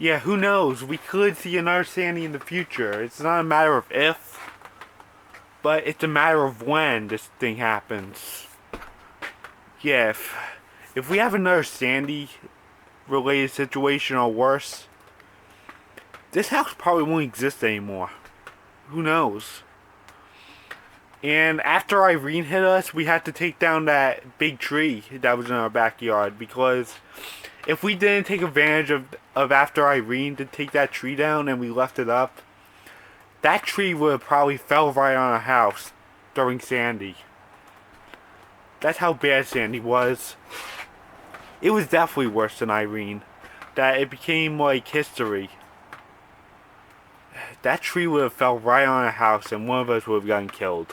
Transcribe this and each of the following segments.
Yeah, who knows? We could see another Sandy in the future. It's not a matter of if, but it's a matter of when this thing happens. Yeah, if we have another Sandy related situation or worse, this house probably won't exist anymore. Who knows? And after Irene hit us, we had to take down that big tree that was in our backyard because if we didn't take advantage of after Irene to take that tree down and we left it up, that tree would have probably fell right on our house during Sandy. That's how bad Sandy was. It was definitely worse than Irene. That it became like history. That tree would have fell right on our house and one of us would have gotten killed.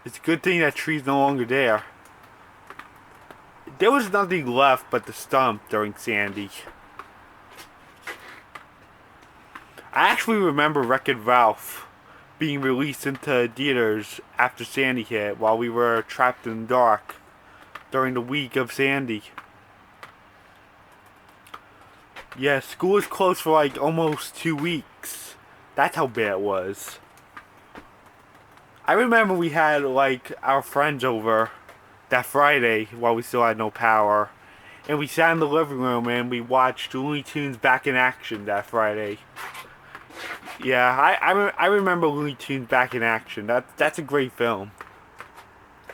It's a good thing that tree's no longer there. There was nothing left but the stump during Sandy. I actually remember Wreck-It Ralph being released into theaters after Sandy hit while we were trapped in the dark during the week of Sandy. Yeah, school was closed for like almost 2 weeks. That's how bad it was. I remember we had like our friends over that Friday while we still had no power. And we sat in the living room and we watched Looney Tunes Back in Action that Friday. Yeah, I remember Looney Tunes Back in Action. That's a great film.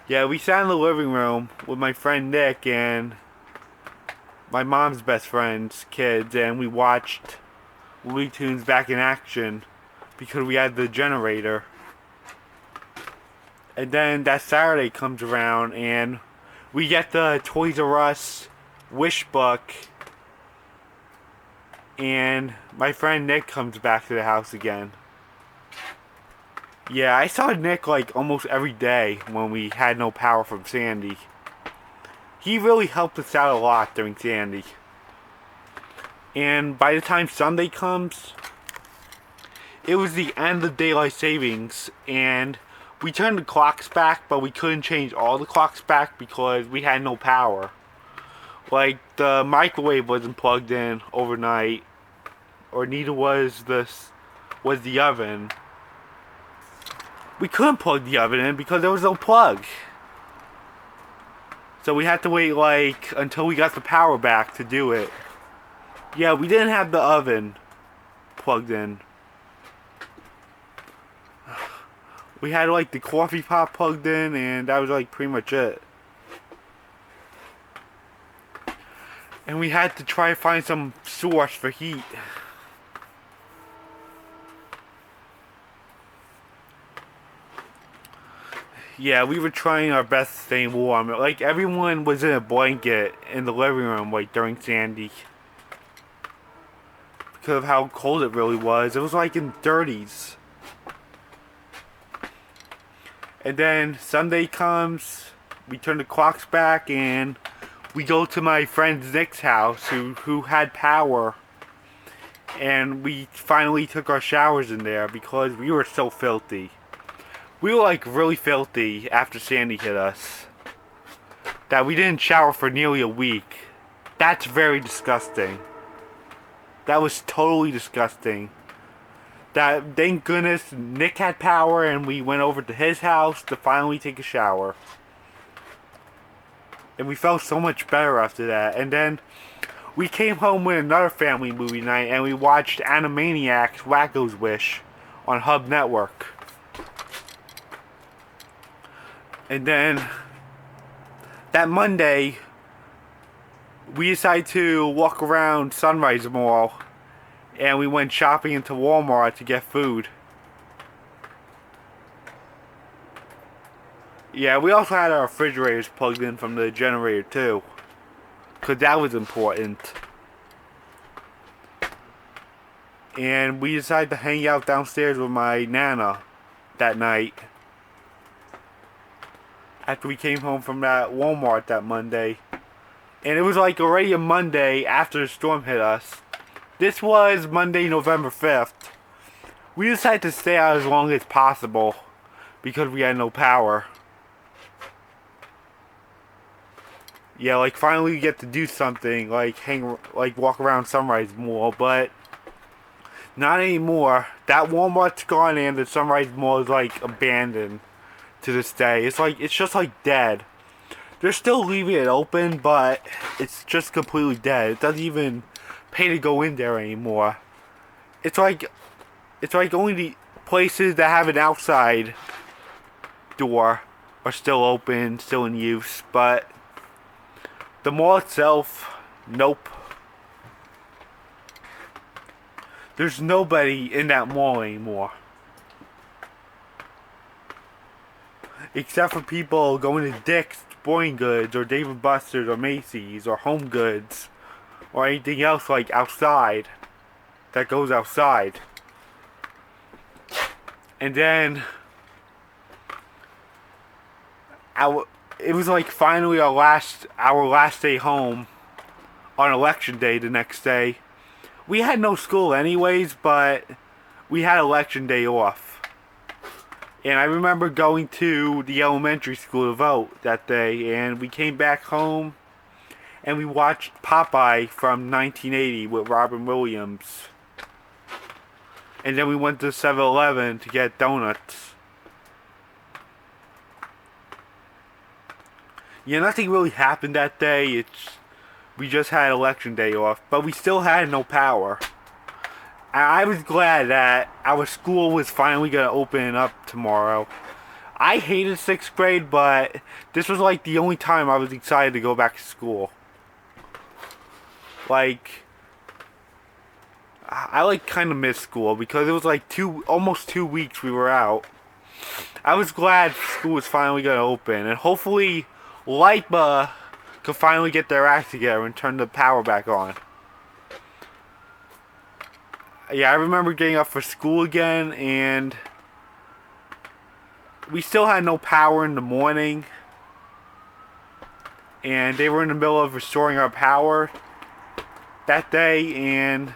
Yeah, we sat in the living room with my friend Nick and my mom's best friend's kids, and we watched Looney Tunes Back in Action because we had the generator. And then that Saturday comes around and we get the Toys R Us wish book, and my friend Nick comes back to the house again. Yeah, I saw Nick like almost every day when we had no power from Sandy. He really helped us out a lot during Sandy. And by the time Sunday comes, it was the end of daylight savings, and we turned the clocks back, but we couldn't change all the clocks back because we had no power. Like, the microwave wasn't plugged in overnight, or neither was the oven. We couldn't plug the oven in because there was no plug. So we had to wait like until we got the power back to do it. Yeah, we didn't have the oven plugged in. We had like the coffee pot plugged in, and that was like pretty much it. And we had to try to find some source for heat. Yeah, we were trying our best to stay warm. Like, everyone was in a blanket in the living room, like, during Sandy. Because of how cold it really was. It was like in 30s. And then Sunday comes, we turn the clocks back, and we go to my friend Nick's house, who had power. And we finally took our showers in there because we were so filthy. We were like really filthy after Sandy hit us. That we didn't shower for nearly a week. That's very disgusting. That was totally disgusting. That, thank goodness Nick had power and we went over to his house to finally take a shower. And we felt so much better after that. And then we came home with another family movie night and we watched Animaniacs Wacko's Wish on Hub Network. And then that Monday, we decided to walk around Sunrise Mall, and we went shopping into Walmart to get food. Yeah, we also had our refrigerators plugged in from the generator too, because that was important. And we decided to hang out downstairs with my Nana that night. After we came home from that Walmart that Monday. And it was like already a Monday after the storm hit us. This was Monday, November 5th. We decided to stay out as long as possible because we had no power. Yeah, like finally we get to do something, like walk around Sunrise Mall, but not anymore. That Walmart's gone and the Sunrise Mall is like abandoned to this day. It's just like dead. They're still leaving it open, but it's just completely dead. It doesn't even pay to go in there anymore. It's like only the places that have an outside door are still open, still in use, but the mall itself, nope. There's nobody in that mall anymore. Except for people going to Dick's Sporting Goods or Dave & Buster's or Macy's or Home Goods or anything else like outside that goes outside. And then it was like finally our last day home on election day the next day. We had no school anyways, but we had election day off. And I remember going to the elementary school to vote that day, and we came back home and we watched Popeye from 1980 with Robin Williams. And then we went to 7-Eleven to get donuts. Yeah, nothing really happened that day. We just had election day off, but we still had no power. I was glad that our school was finally going to open up tomorrow. I hated 6th grade, but this was like the only time I was excited to go back to school. Like, I like kind of missed school because it was like almost 2 weeks we were out. I was glad school was finally going to open, and hopefully LIPA could finally get their act together and turn the power back on. Yeah, I remember getting up for school again, and we still had no power in the morning, and they were in the middle of restoring our power that day, and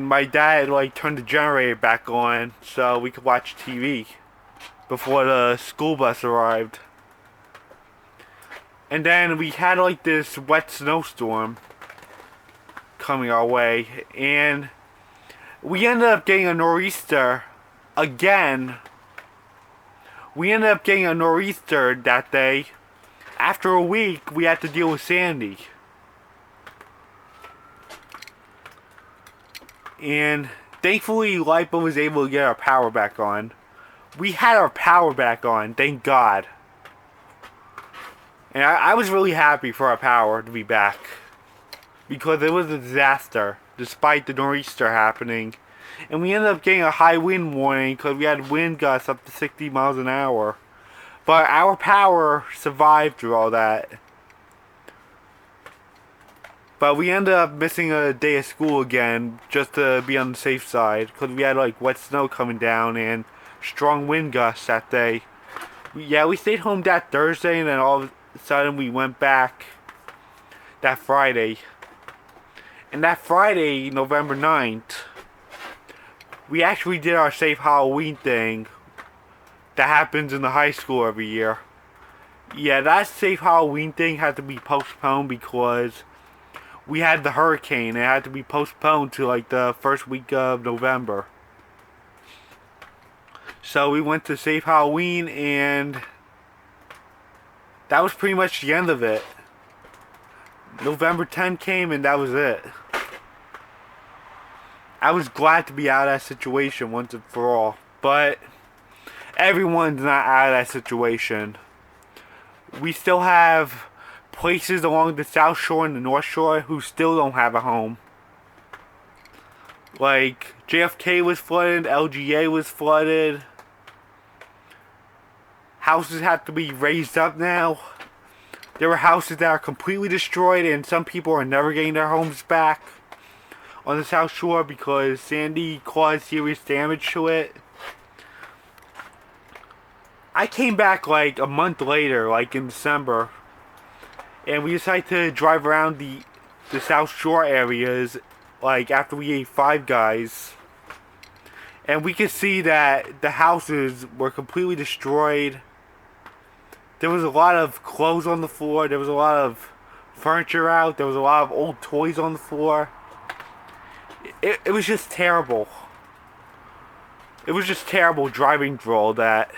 my dad like turned the generator back on so we could watch TV before the school bus arrived. And then we had like this wet snowstorm coming our way, and we ended up getting a nor'easter again. We ended up getting a nor'easter that day. After a week, we had to deal with Sandy. And thankfully, LIPA was able to get our power back on. We had our power back on, thank God. And I was really happy for our power to be back, because it was a disaster despite the nor'easter happening. And we ended up getting a high wind warning because we had wind gusts up to 60 miles an hour. But our power survived through all that. But we ended up missing a day of school again just to be on the safe side, because we had like wet snow coming down and strong wind gusts that day. We stayed home that Thursday, and then all of a sudden we went back that Friday. And that Friday, November 9th, we actually did our safe Halloween thing that happens in the high school every year. Yeah, that safe Halloween thing had to be postponed because we had the hurricane. It had to be postponed to like the first week of November. So we went to safe Halloween, and that was pretty much the end of it. November 10th came, and that was it. I was glad to be out of that situation once and for all. But everyone's not out of that situation. We still have places along the South Shore and the North Shore who still don't have a home. Like, JFK was flooded, LGA was flooded. Houses have to be raised up now. There were houses that are completely destroyed, and some people are never getting their homes back on the South Shore because Sandy caused serious damage to it. I came back like a month later, like in December, and we decided to drive around the South Shore areas, like after we ate Five Guys, and we could see that the houses were completely destroyed. There was a lot of clothes on the floor. There was a lot of furniture out. There was a lot of old toys on the floor. It was just terrible. It was just terrible driving through all that.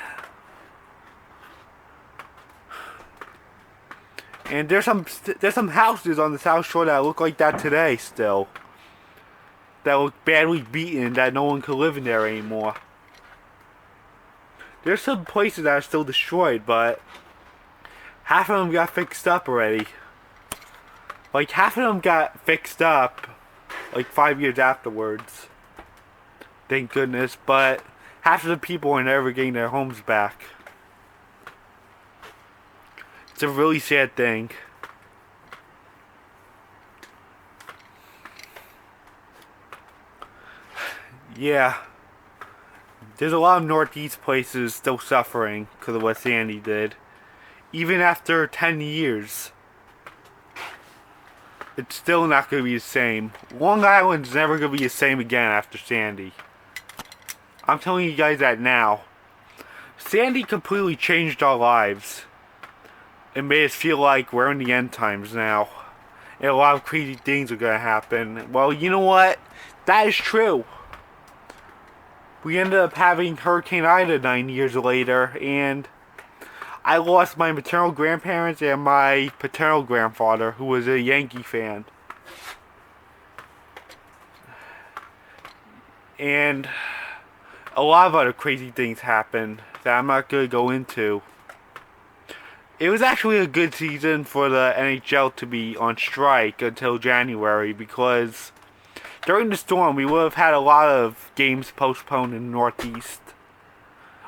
And there's some houses on the South Shore that look like that today still. That look badly beaten, that no one could live in there anymore. There's some places that are still destroyed, but half of them got fixed up already. Like, half of them got fixed up like 5 years afterwards. Thank goodness, but half of the people are never getting their homes back. It's a really sad thing. Yeah. There's a lot of Northeast places still suffering because of what Sandy did. Even after 10 years. It's still not going to be the same. Long Island's never going to be the same again after Sandy. I'm telling you guys that now. Sandy completely changed our lives. It made us feel like we're in the end times now. And a lot of crazy things are going to happen. Well, you know what? That is true. We ended up having Hurricane Ida 9 years later, and I lost my maternal grandparents and my paternal grandfather, who was a Yankee fan. And a lot of other crazy things happened that I'm not going to go into. It was actually a good season for the NHL to be on strike until January, because during the storm we would have had a lot of games postponed in the Northeast.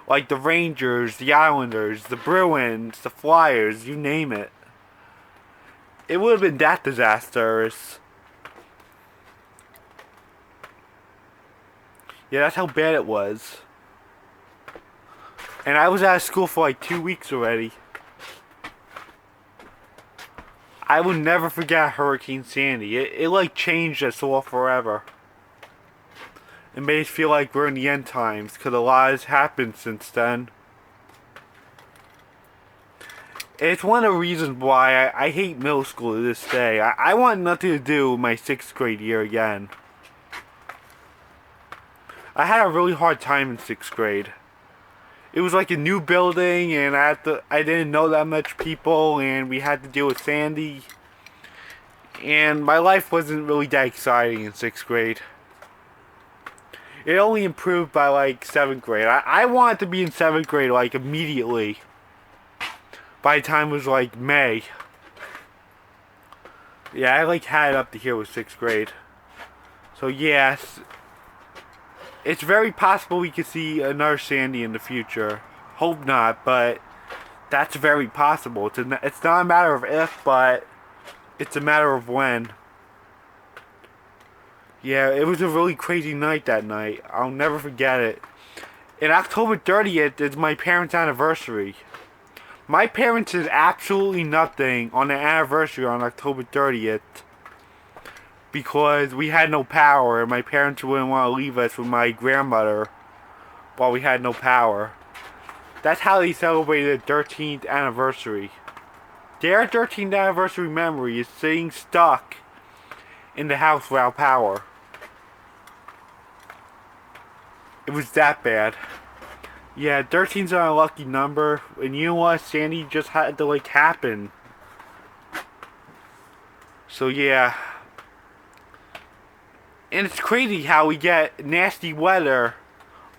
Like the Rangers, the Islanders, the Bruins, the Flyers, you name it. It would have been that disastrous. Yeah, that's how bad it was. And I was out of school for like 2 weeks already. I will never forget Hurricane Sandy. It like changed us all forever. It made us feel like we're in the end times, because a lot has happened since then. And it's one of the reasons why I hate middle school to this day. I want nothing to do with my 6th grade year again. I had a really hard time in 6th grade. It was like a new building, and I didn't know that much people, and we had to deal with Sandy. And my life wasn't really that exciting in 6th grade. It only improved by like 7th grade. I wanted to be in 7th grade like immediately. By the time it was like May. Yeah, I like had it up to here with 6th grade. So yes, it's very possible we could see another Sandy in the future. Hope not, but that's very possible. It's not a matter of if, but it's a matter of when. Yeah, it was a really crazy night that night. I'll never forget it. And October 30th is my parents' anniversary. My parents did absolutely nothing on the anniversary on October 30th. Because we had no power, and my parents wouldn't want to leave us with my grandmother while we had no power. That's how they celebrated their 13th anniversary. Their 13th anniversary memory is sitting stuck in the house without power. It was that bad. Yeah, 13's an unlucky number, and you know what? Sandy just had to like happen. So yeah. And it's crazy how we get nasty weather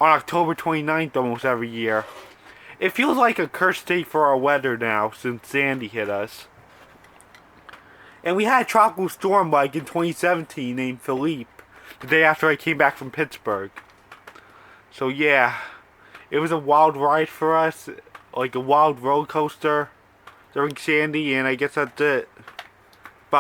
on October 29th almost every year. It feels like a cursed day for our weather now since Sandy hit us. And we had a tropical storm like in 2017 named Philippe, the day after I came back from Pittsburgh. So yeah, it was a wild ride for us, like a wild roller coaster during Sandy, and I guess that's it.